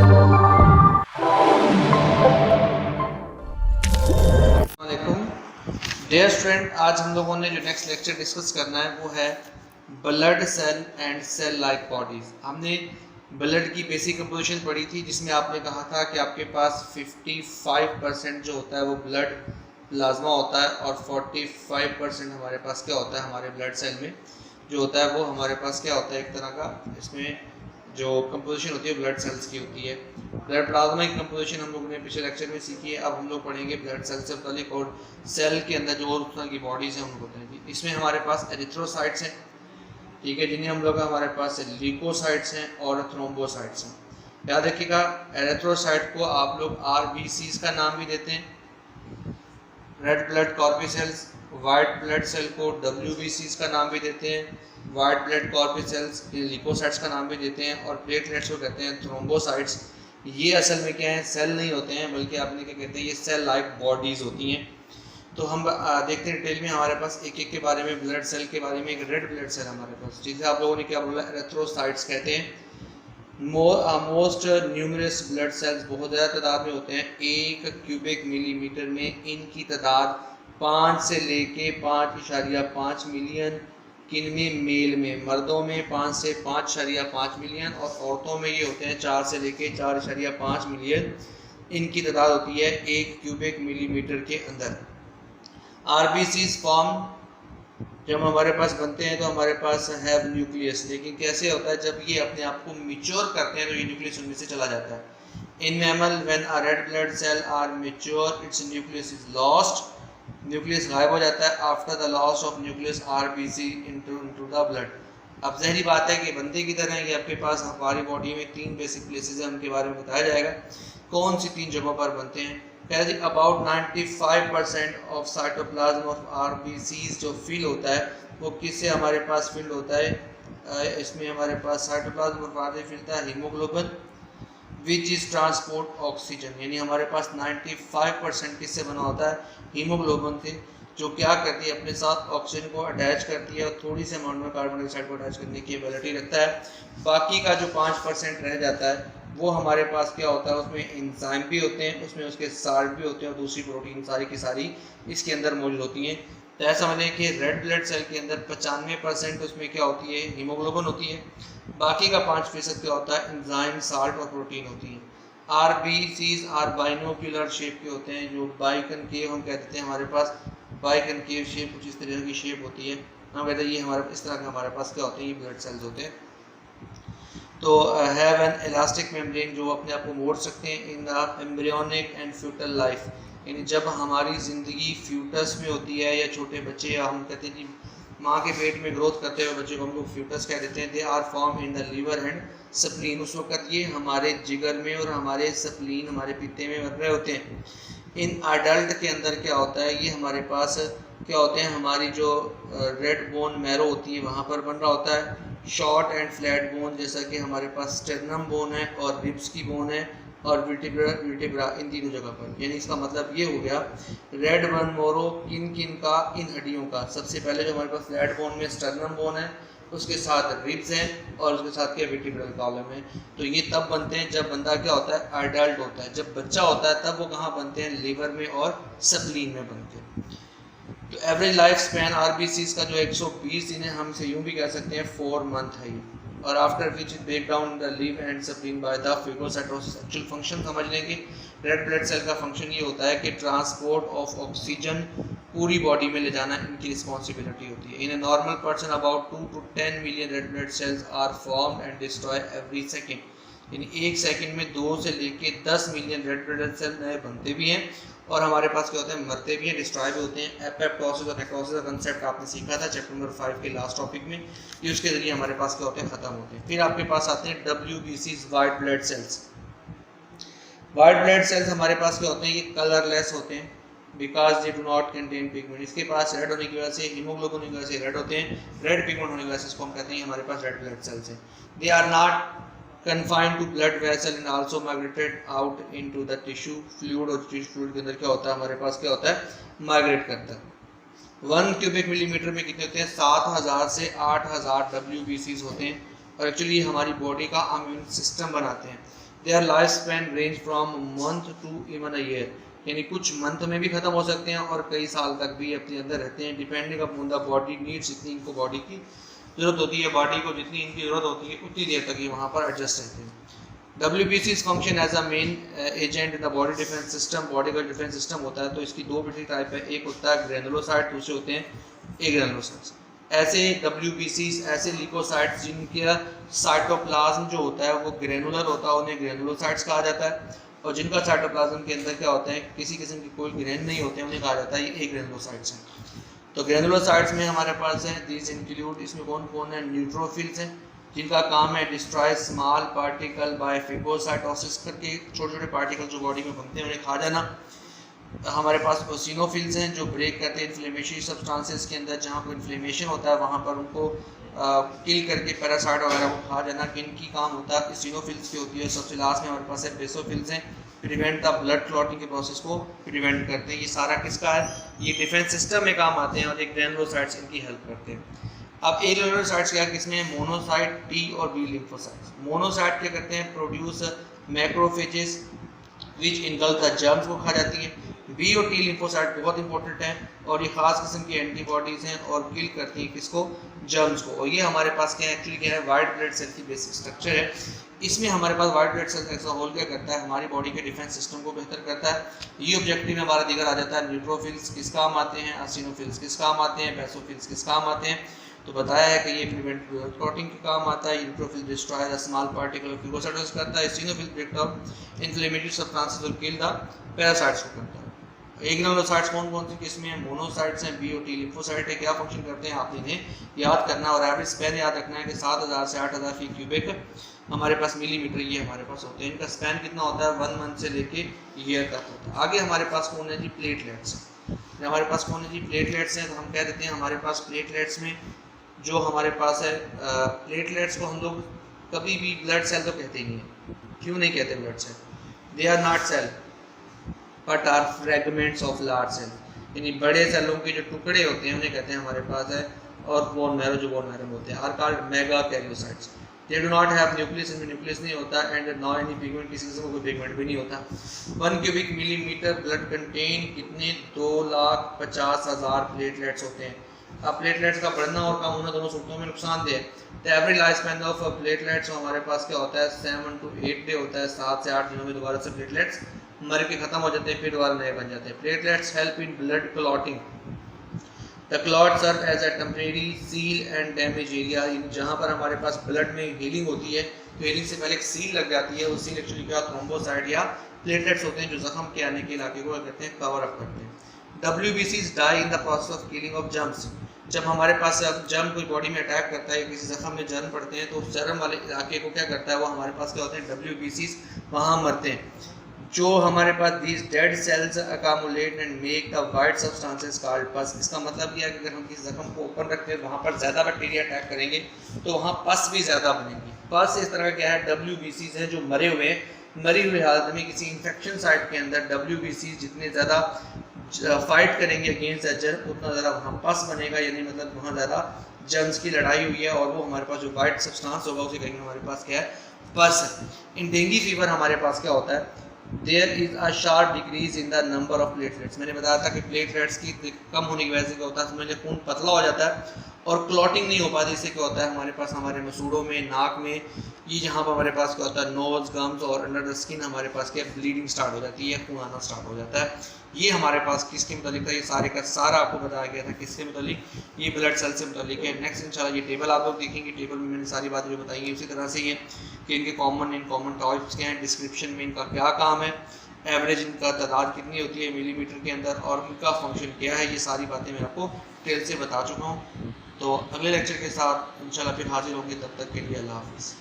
Dear student, आज हम लोगों ने जो नेक्स्ट लेक्चर डिस्कस करना है वो है blood cell and cell like bodies. हमने ब्लड की बेसिक कंपोजिशन पढ़ी थी, जिसमें आपने कहा था कि आपके पास 55% जो होता है वो ब्लड प्लाज्मा होता है और 45% हमारे पास क्या होता है, हमारे ब्लड सेल में जो होता है वो हमारे पास क्या होता है, एक तरह का इसमें जो कंपोजिशन होती है ब्लड सेल्स की होती है। ब्लड प्लाज्मा की कंपोजिशन हम लोगों ने पिछले लेक्चर में सीखी है। अब हम लोग पढ़ेंगे ब्लड सेल से मुतालिक और सेल के अंदर जो और तरह की बॉडीज़ हैं उनको बताएंगे। इसमें हमारे पास एरिथ्रोसाइट्स हैं, ठीक है, जिन्हें हम लोग हमारे पास ल्यूकोसाइट्स हैं और थ्रोम्बोसाइट्स हैं। याद रखिएगा, एरिथ्रोसाइट को आप लोग आरबीसीज का नाम भी देते हैं, red blood corpuscles. White blood cell को डब्ल्यूबीसीज का नाम भी देते हैं, वाइट ब्लड कॉर्पिसेल्स ल्यूकोसाइट्स का नाम भी देते हैं, और प्लेटलेट्स को कहते हैं थ्रोम्बोसाइट्स। ये असल में क्या है, सेल नहीं होते हैं, बल्कि आपने क्या कहते हैं, ये सेल लाइक बॉडीज़ होती हैं। तो हम देखते हैं डिटेल में हमारे पास एक एक के बारे में। ब्लड सेल के बारे में, एक रेड ब्लड सेल हमारे पास, जिसे आप लोगों ने क्या बोला, एरिथ्रोसाइट्स कहते हैं। मोस्ट न्यूमरस ब्लड सेल्स बहुत ज़्यादा तादाद में होते हैं। 1 क्यूबिक मिलीमीटर में इनकी तादाद 5 से लेके 5.5 मिलियन। किन में? मेल में, मर्दों में 5 से 5.5 मिलियन, और औरतों में ये होते हैं 4 से लेके 4.5 मिलियन। इनकी तादाद होती है 1 क्यूबिक मिलीमीटर के अंदर। आरबीसीज फॉर्म जब हमारे पास बनते हैं तो हमारे पास हैव न्यूक्लियस, लेकिन कैसे होता है, जब ये अपने आप को मैच्योर करते हैं तो ये न्यूक्लियस उनमें से चला जाता है। In mammal when a red blood cell are mature its nucleus is lost. Nucleus गायब हो जाता है after the loss of nucleus RBC into the blood. अब जहरी बात है कि बंदे की तरह ये आपके पास हमारी बॉडी में 3 बेसिक प्लेसेस हैं, उनके बारे में बताया जाएगा कौन सी 3 जगहों पर बनते हैं। About 95% of cytoplasm of RBCs जो फिल होता है वो किससे हमारे पास फिल होता है, इसमें हमारे पास साइटोप्लाज्म और फादर फिलता है haemoglobin which is transport oxygen. यानी हमारे पास 95% किससे बना होता है, हीमोग्लोबिन से, जो क्या करती है, अपने साथ ऑक्सीजन को अटैच करती है और थोड़ी सी अमाउंट में कार्बन डाइऑक्साइड को अटैच करने की एबिलिटी रखता है। बाकी का जो 5% रह जाता है वो हमारे पास क्या होता है, उसमें एंजाइम भी होते हैं, उसमें उसके साल्ट भी होते हैं और दूसरी प्रोटीन सारी की सारी इसके अंदर मौजूद होती हैं। तो ऐसा समझ लें कि रेड ब्लड सेल के अंदर 95% उसमें क्या होती है, हीमोग्लोबिन होती है। बाकी का 5% क्या होता है, एंजाइम, साल्ट और प्रोटीन होती है। आरबीसीज आर बाइनोक्यूलर शेप के होते हैं, जो बाइकनकेव हम कहते हैं, हमारे पास बाइकनकेव शेप कुछ इस तरह की शेप होती है। हम कहते हैं ये हमारे इस तरह के हमारे पास क्या होते हैं, ये ब्लड सेल्स होते हैं। तो हैव एन इलास्टिक मेम्ब्रेन, जो अपने आप को मोड़ सकते हैं in the embryonic and foetal life. यानी जब हमारी ज़िंदगी फ्यूटस में होती है या छोटे बच्चे, या हम कहते हैं कि माँ के पेट में ग्रोथ करते हुए बच्चे को हम लोग फ्यूटस कह देते हैं। They are form in the liver and spleen. उस वक्त ये हमारे जिगर में और हमारे स्प्लीन, हमारे पित्ते में बन रहे होते हैं। इन अडल्ट के अंदर क्या होता है, ये हमारे पास क्या होते हैं, हमारी जो रेड बोन मैरो होती है वहाँ पर बन रहा होता है। शॉर्ट एंड फ्लैट बोन, जैसा कि हमारे पास स्टेर्नम बोन है और रिब्स की बोन है और वर्टिब्रा इन तीनों जगह पर। यानी इसका मतलब ये हो गया, रेड बोन मोरो किन किन का, इन हड्डियों का। सबसे पहले जो हमारे पास फ्लैट बोन में स्टेर्नम बोन है, उसके साथ रिब्स हैं और उसके साथ क्या, वर्टिब्रल कॉलम है। तो ये तब बनते हैं जब बंदा क्या होता है, अडल्ट होता है। जब बच्चा होता है तब वो कहाँ बनते हैं, लीवर में और स्प्लीन में बनते हैं। तो एवरेज लाइफ स्पैन आरबीसीज का जो 120 दिन है, हम इसे यूँ भी कह सकते हैं 4 मंथ है ये। और after which break down the liver and spleen by the phagocytosis. Actual function समझ लेंगे। रेड ब्लड सेल का फंक्शन ये होता है कि ट्रांसपोर्ट ऑफ ऑक्सीजन पूरी बॉडी में ले जाना इनकी रिस्पॉन्सिबिलिटी होती है। In a normal person about 2 to 10 million red blood cells are formed and destroy every second. यानी 1 सेकेंड में 2 से लेके 10 मिलियन रेड ब्लड सेल नए बनते भी हैं और हमारे पास क्या होते हैं, मरते भी हैं, डिस्ट्रॉय भी होते हैं। एपोप्टोसिस और नेक्रोसिस का कंसेप्ट आपने सीखा था चैप्टर नंबर 5 के लास्ट टॉपिक में। ये उसके जरिए हमारे पास क्या होते हैं, खत्म होते हैं। फिर आपके पास आते हैं डब्ल्यूबीसीज, white blood cells. White blood cells हमारे पास क्या होते हैं, ये कलरलेस होते हैं because they do not contain pigment. इसके पास रेड होने की वजह से, हीमोग्लोबिन होने की वजह से रेड होते हैं। रेड पिगमेंट होने की वजह से इसको हम कहते हैं हमारे पास रेड ब्लड सेल्स हैं। They are not confined to blood vessel and also migrated out into the tissue fluid। और टिश्यू फ्लूइड के अंदर क्या होता है, हमारे पास क्या होता है, माइग्रेट करता है। 1 क्यूबिक मिलीमीटर में कितने होते हैं, 7000 से 8000 WBCs होते हैं। और एक्चुअली हमारी बॉडी का इम्यून सिस्टम बनाते हैं। Their life span range from month to even a year, यानी कुछ मंथ में भी ख़त्म हो सकते हैं और कई साल तक भी अपने अंदर रहते हैं, depending upon the body needs, जितनी इनको बॉडी की ज़रूरत होती है, बॉडी को जितनी इनकी ज़रूरत होती है उतनी देर तक ये वहाँ पर एडजस्ट रहते हैं। WBCs function as a main agent in the body defence system, body का डिफेंस सिस्टम होता है तो इसकी दो बेसिक टाइप है, एक होता है ग्रेनुलोसाइट, दूसरे होते हैं एग्रेनुलोसाइट्स। ऐसे WBCs ऐसे ल्यूकोसाइट्स जिनका साइटोप्लाज्म जो होता है वो ग्रेनुलर होता है उन्हें ग्रेनुलोसाइट्स कहा जाता है, और जिनका साइटोप्लाज्म के अंदर क्या होता है किसी किस्म की कोई ग्रेन नहीं होते हैं उन्हें कहा जाता है ये एग्रेनुलोसाइट्स हैं। तो ग्रेनुलोसाइट्स में हमारे पास हैं दीज इंक्लूड, इसमें कौन कौन है, न्यूट्रोफिल्स हैं जिनका काम है destroy small particle by phagocytosis करके छोटे छोटे पार्टिकल जो बॉडी में बनते हैं उन्हें खा जाना। हमारे पास ओसिनोफिल्स हैं जो ब्रेक करते हैं इन्फ्लेमेटरी सब्सटेंसेस के अंदर, जहाँ पर इन्फ्लेमेशन होता है वहाँ पर उनको किल करके पैरासाइट वगैरह को खा जाना। किनकी काम होता है ओसिनोफिल्स की होती है। सबसे लास्ट में हमारे पास है बेसोफिल्स हैं, प्रिवेंट द ब्लड क्लॉटिंग के प्रोसेस को प्रिवेंट करते हैं। ये सारा किसका है, ये डिफेंस सिस्टम में काम आते हैं और एक ग्रेनुलोसाइट्स इनकी हेल्प करते हैं। अब एग्रेनुलोसाइट्स क्या किसमें, मोनोसाइट, टी और बी लिम्फोसाइट्स। मोनोसाइट क्या करते हैं, produce macrophages which engulf the germs को खा जाती हैं। बी और टी लिम्फोसाइट बहुत इंपॉर्टेंट हैं और ये खास किस्म की एंटीबॉडीज हैं और किल करती हैं किसको, जर्म्स को। और ये हमारे पास क्या है, एक्चुअली क्या है, वाइट ब्लड सेल की बेसिक स्ट्रक्चर है। इसमें हमारे पास white blood cell as a whole क्या करता है, हमारी बॉडी के डिफेंस सिस्टम को बेहतर करता है। ये ऑब्जेक्टिव में हमारा दिगर आ जाता है। न्यूट्रोफिल्स किस काम आते हैं, एसिनोफिल्स किस काम आते हैं, बेसोफिल्स किस काम आते हैं। तो बताया है कि ये प्रिवेंट ब्लड क्लॉटिंग के काम आता है। Neutrophil destroy the small particle of phagocytosis करता है। Eosinophil break down inflammatory substances और किल द पैरासाइट्स को करता है। एग्रेनुलोसाइट्स कौन कौन सी किस्में हैं, मोनोसाइट्स हैं, बी और टी लिम्फोसाइट है। क्या फंक्शन करते हैं आपने इन्हें याद करना और एवरेज स्पैन याद रखना है कि 7000 से 8000 फी क्यूबिक हमारे पास मिलीमीटर ये हमारे पास होते हैं। इनका स्पैन कितना होता है, 1 मंथ से लेके ईयर तक होता है। आगे हमारे पास कौन है जी, प्लेटलेट्स। हमारे पास कौन है जी, प्लेटलेट्स हैं। तो हम कह देते हैं हमारे पास प्लेटलेट्स में जो हमारे पास है, प्लेटलेट्स को हम लोग कभी भी ब्लड सेल तो कहते ही नहीं है। क्यों नहीं कहते blood cell, they are not cell but are fragments of large cell, यानी बड़े सेलों के जो टुकड़े होते हैं उन्हें कहते हैं हमारे पास है। और बोन मैरो, जो बोन मैरो में होते हैं, are called megakaryocytes. They do not have nucleus, इनमें न्यूक्लियस नहीं होता, एंड नॉट एनी पिगमेंट, किसी किस्म का कोई पिगमेंट भी नहीं होता। 1 क्यूबिक मिलीमीटर ब्लड कंटेन कितने, 2,50,000 प्लेटलेट्स होते हैं। अब प्लेटलेट्स का बढ़ना और कम होना दोनों सूरतों में नुकसानदेह है। The average life span of platelets हमारे पास क्या होता है, 7 to 8 डे होता है। 7 से 8 दिनों में दोबारा से प्लेटलेट्स मर के खत्म हो जाते हैं, फिर दोबारा नए बन जाते हैं। Platelets help in blood clotting. The clot serve as a temporary seal and damage area, जहाँ पर हमारे पास ब्लड में हीलिंग होती है तो हीलिंग से पहले एक सील लग जाती है। वो सील एक्चुअली क्या, थ्रोम्बोसाइट या प्लेटलेट्स होते हैं जो जख्म के आने के इलाके को कहते हैं कवर अप करते हैं। WBCs die in the process of killing of germs. जब हमारे पास जर्म कोई बॉडी में अटैक करता है, किसी जख्म में जर्म पड़ते हैं तो उस जर्म वाले इलाके को क्या करता है, वो हमारे पास क्या होते हैं, WBCs वहाँ मरते हैं। जो हमारे पास these dead cells accumulate and make the white substances called pus. इसका मतलब यह है कि अगर हम किसी जख्म को ओपन रखते हैं वहाँ पर ज़्यादा बैक्टीरिया अटैक करेंगे तो वहाँ पस भी ज़्यादा बनेंगी। पस इस तरह क्या है, WBCs हैं जो मरे हुए, मरी हुई हालत में किसी इन्फेक्शन साइट के अंदर WBCs जितने ज़्यादा फाइट करेंगे अगेंस्ट द जर्म उतना ज़्यादा वहाँ पस बनेगा, यानी मतलब वहाँ ज़्यादा जर्म्स की लड़ाई हुई है और वो हमारे पास जो वाइट सब्सटेंस होगा उसे कहेंगे हमारे पास क्या है, पस है। इन डेंगू फीवर हमारे पास क्या होता है, there is a sharp decrease in the number of platelets. मैंने बताया था कि प्लेटलेट्स की कम होने की वजह से क्या होता है, समझ खून पतला हो जाता है और क्लॉटिंग नहीं हो पाती। इससे क्या होता है हमारे पास हमारे मसूड़ों में, नाक में, ये जहाँ पर हमारे पास क्या होता है, नोज, गम्स और अंडर द स्किन हमारे पास क्या ब्लीडिंग स्टार्ट हो जाती है, खून आना स्टार्ट हो जाता है। ये हमारे पास किसके मुतालिक था, ये सारे का सारा आपको बताया गया था किसके मुतालिक, ये ब्लड सेल से मुतालिक है। नेक्स्ट इंशाल्लाह ये टेबल आप लोग देखेंगे, टेबल में मैंने सारी बातें जो बताई हैं उसी तरह से ये कि इनके कॉमन इन कॉमन टाइप्स क्या हैं, डिस्क्रिप्शन में इनका क्या काम है, एवरेज इनका तादाद कितनी होती है मिलीमीटर के अंदर और इनका फंक्शन क्या है, ये सारी बातें मैं आपको डिटेल से बता चुका हूँ। तो अगले लेक्चर के साथ इंशाल्लाह फिर हाजिर होंगे, तब तक के लिए अल्लाह हाफिज़।